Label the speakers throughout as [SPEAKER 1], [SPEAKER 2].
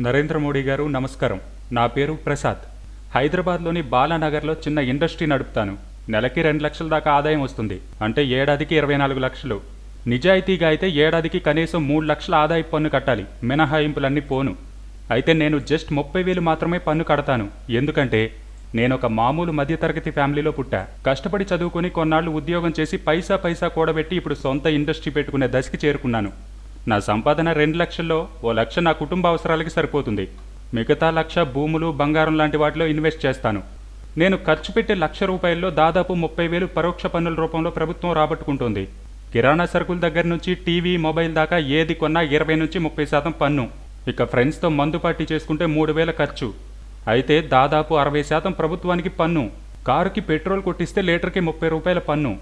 [SPEAKER 1] నరేంద్ర మోడీ గారు నమస్కారం. నా పేరు ప్రసాద్. హైదరాబాద్లోని బాలానగర్లో చిన్న ఇండస్ట్రీ నడుపుతాను. నెలకి 2 లక్షల దాకా ఆదాయం వస్తుంది. అంటే ఏడాదికి 24 లక్షలు. నిజాయితీగా అయితే ఏడాదికి కనీసం 3 లక్షల ఆదాయ పన్ను కట్టాలి, మినహాయింపులన్నీ పోను. అయితే నేను జస్ట్ 30,000 మాత్రమే పన్ను కడతాను. ఎందుకంటే నేను ఒక మామూలు మధ్యతరగతి ఫ్యామిలీలో పుట్టా. కష్టపడి చదువుకొని కొన్నాళ్ళు ఉద్యోగం చేసి పైసా కూడబెట్టి ఇప్పుడు సొంత ఇండస్ట్రీ పెట్టుకునే దశకి చేరుకున్నాను. నా సంపాదన 2 లక్షల్లో 1 లక్ష నా కుటుంబ అవసరాలకి సరిపోతుంది. మిగతా 1 లక్ష భూములు, బంగారం లాంటి వాటిలో ఇన్వెస్ట్ చేస్తాను. నేను ఖర్చు పెట్టే 1 లక్ష రూపాయల్లో దాదాపు 30,000 పరోక్ష పన్నుల రూపంలో ప్రభుత్వం రాబట్టుకుంటోంది. కిరాణా సరుకుల దగ్గర నుంచి టీవీ, మొబైల్ దాకా ఏది కొన్నా 20 నుంచి 30% పన్ను. ఇక ఫ్రెండ్స్తో మందు పార్టీ చేసుకుంటే 3,000 ఖర్చు. అయితే దాదాపు 60% ప్రభుత్వానికి పన్ను. కారుకి పెట్రోల్ కొట్టిస్తే లీటర్కి 30 రూపాయల పన్ను.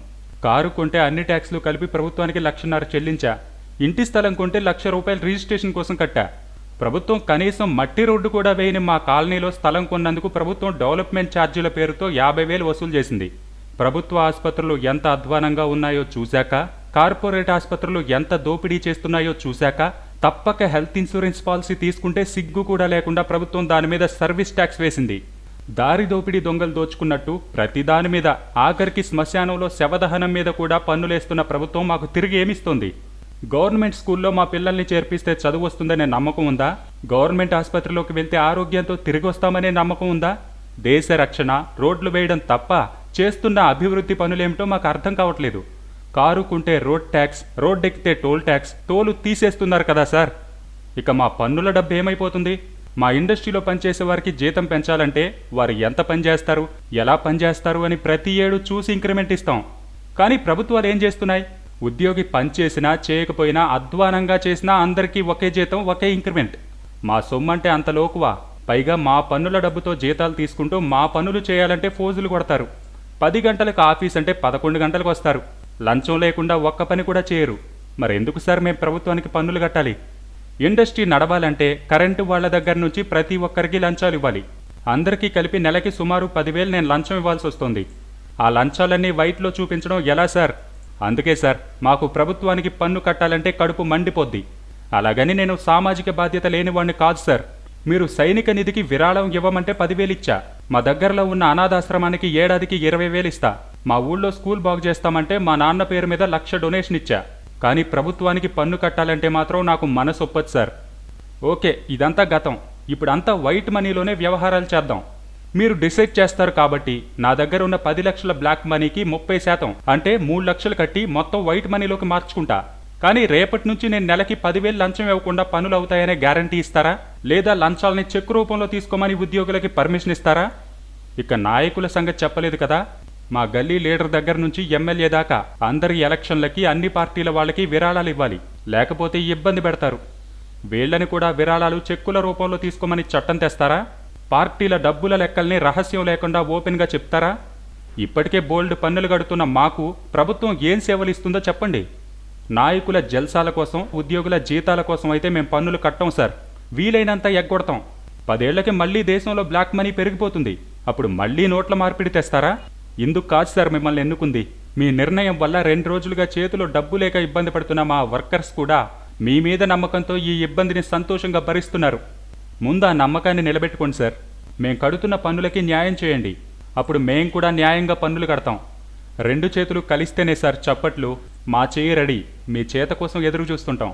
[SPEAKER 1] కారు కొంటే అన్ని ట్యాక్స్లు కలిపి ప్రభుత్వానికి 1,50,000 చెల్లించా. ఇంటి స్థలం కొంటే 1,00,000 రూపాయలు రిజిస్ట్రేషన్ కోసం కట్టా. ప్రభుత్వం కనీసం మట్టి రోడ్డు కూడా వేయని మా కాలనీలో స్థలం కొన్నందుకు ప్రభుత్వం డెవలప్మెంట్ ఛార్జీల పేరుతో 50,000 వసూలు చేసింది. ప్రభుత్వ ఆసుపత్రులు ఎంత అధ్వానంగా ఉన్నాయో చూశాక, కార్పొరేట్ ఆసుపత్రులు ఎంత దోపిడీ చేస్తున్నాయో చూశాక తప్పక హెల్త్ ఇన్సూరెన్స్ పాలసీ తీసుకుంటే సిగ్గు కూడా లేకుండా ప్రభుత్వం దాని మీద సర్వీస్ ట్యాక్స్ వేసింది. దారి దోపిడీ దొంగలు దోచుకున్నట్టు ప్రతి దాని మీద, ఆఖరికి శ్మశానంలో శవదహనం మీద కూడా పన్నులేస్తున్న ప్రభుత్వం మాకు తిరిగి ఏమిస్తోంది? గవర్నమెంట్ స్కూల్లో మా పిల్లల్ని చేర్పిస్తే చదువు వస్తుందనే నమ్మకం ఉందా? గవర్నమెంట్ ఆసుపత్రిలోకి వెళ్తే ఆరోగ్యంతో తిరిగి వస్తామనే నమ్మకం ఉందా? దేశ రక్షణ, రోడ్లు వేయడం తప్ప చేస్తున్న అభివృద్ధి పనులేమిటో మాకు అర్థం కావట్లేదు. కారు కుంటే రోడ్ ట్యాక్స్, రోడ్డెక్కితే టోల్ ట్యాక్స్, టోలు తీసేస్తున్నారు కదా సార్. ఇక మా పన్నుల డబ్బు ఏమైపోతుంది? మా ఇండస్ట్రీలో పనిచేసే వారికి జీతం పెంచాలంటే వారు ఎంత పనిచేస్తారు, ఎలా పనిచేస్తారు అని ప్రతి ఏడు చూసి ఇంక్రిమెంట్ ఇస్తాం. కానీ ప్రభుత్వాలు ఏం చేస్తున్నాయి? ఉద్యోగి పనిచేసినా చేయకపోయినా, అధ్వానంగా చేసినా అందరికీ ఒకే జీతం, ఒకే ఇంక్రిమెంట్. మా సొమ్మంటే అంత లోకువా? పైగా మా పన్నుల డబ్బుతో జీతాలు తీసుకుంటూ మా పనులు చేయాలంటే ఫోజులు కొడతారు. 10 గంటలకు ఆఫీస్ అంటే 11 గంటలకు వస్తారు. లంచం లేకుండా ఒక్క పని కూడా చేయరు. మరెందుకు సార్ మేము ప్రభుత్వానికి పన్నులు కట్టాలి? ఇండస్ట్రీ నడవాలంటే కరెంటు వాళ్ల దగ్గర నుంచి ప్రతి ఒక్కరికి లంచాలు ఇవ్వాలి. అందరికీ కలిపి నెలకి సుమారు 10,000 నేను లంచం ఇవ్వాల్సి వస్తుంది. ఆ లంచాలన్నీ వైట్లో చూపించడం ఎలా సార్? అందుకే సార్, మాకు ప్రభుత్వానికి పన్ను కట్టాలంటే కడుపు మండిపోద్ది. అలాగని నేను సామాజిక బాధ్యత లేనివాడిని కాదు సార్. మీరు సైనిక నిధికి విరాళం ఇవ్వమంటే 10,000 ఇచ్చా. మా దగ్గరలో ఉన్న అనాథాశ్రమానికి ఏడాదికి 20,000 ఇస్తా. మా ఊళ్ళో స్కూల్ బాగు చేస్తామంటే మా నాన్న పేరు మీద 1,00,000 డొనేషన్ ఇచ్చా. కానీ ప్రభుత్వానికి పన్ను కట్టాలంటే మాత్రం నాకు మనసు ఒప్పదు సార్. ఓకే, ఇదంతా గతం. ఇప్పుడంతా వైట్ మనీలోనే వ్యవహారాలు చేద్దాం. మీరు డిసైడ్ చేస్తారు కాబట్టి నా దగ్గర ఉన్న 10 లక్షల బ్లాక్ మనీకి 30% అంటే 3 లక్షలు కట్టి మొత్తం వైట్ మనీలోకి మార్చుకుంటా. కానీ రేపటి నుంచి నేను నెలకి 10,000 లంచం ఇవ్వకుండా పనులు అవుతాయనే గ్యారంటీ ఇస్తారా? లేదా లంచాలని చెక్ రూపంలో తీసుకోమని ఉద్యోగులకి పర్మిషన్ ఇస్తారా? ఇక నాయకుల సంగతి చెప్పలేదు కదా. మా గల్లీ లీడర్ దగ్గర నుంచి ఎమ్మెల్యే దాకా అందరి ఎలక్షన్లకి అన్ని పార్టీల వాళ్ళకి విరాళాలు ఇవ్వాలి, లేకపోతే ఇబ్బంది పెడతారు. వీళ్ళని కూడా విరాళాలు చెక్కుల రూపంలో తీసుకోమని చట్టం తెస్తారా? పార్టీల డబ్బుల లెక్కల్ని రహస్యం లేకుండా ఓపెన్గా చెప్తారా? ఇప్పటికే బోల్డ్ పన్నులు కడుతున్న మాకు ప్రభుత్వం ఏం సేవలు ఇస్తుందో చెప్పండి. నాయకుల జల్సాల కోసం, ఉద్యోగుల జీతాల కోసం అయితే మేము పన్నులు కట్టం సార్. వీలైనంత ఎగ్గొడతాం. 10 ఏళ్లకి మళ్లీ దేశంలో బ్లాక్ మనీ పెరిగిపోతుంది. అప్పుడు మళ్లీ నోట్ల మార్పిడి తెస్తారా? ఇందుకు కాదు సార్ మిమ్మల్ని ఎన్నుకుంది. మీ నిర్ణయం వల్ల 2 రోజులుగా చేతిలో డబ్బు లేక ఇబ్బంది పడుతున్న మా వర్కర్స్ కూడా మీ మీద నమ్మకంతో ఈ ఇబ్బందిని సంతోషంగా భరిస్తున్నారు. ముందు ఆ నమ్మకాన్ని నిలబెట్టుకోండి సార్. మేం కడుతున్న పన్నులకి న్యాయం చేయండి. అప్పుడు మేం కూడా న్యాయంగా పన్నులు కడతాం. 2 చేతులు కలిస్తేనే సార్ చప్పట్లు. మా చేయి రెడీ. మీ చేత కోసం ఎదురు చూస్తుంటాం.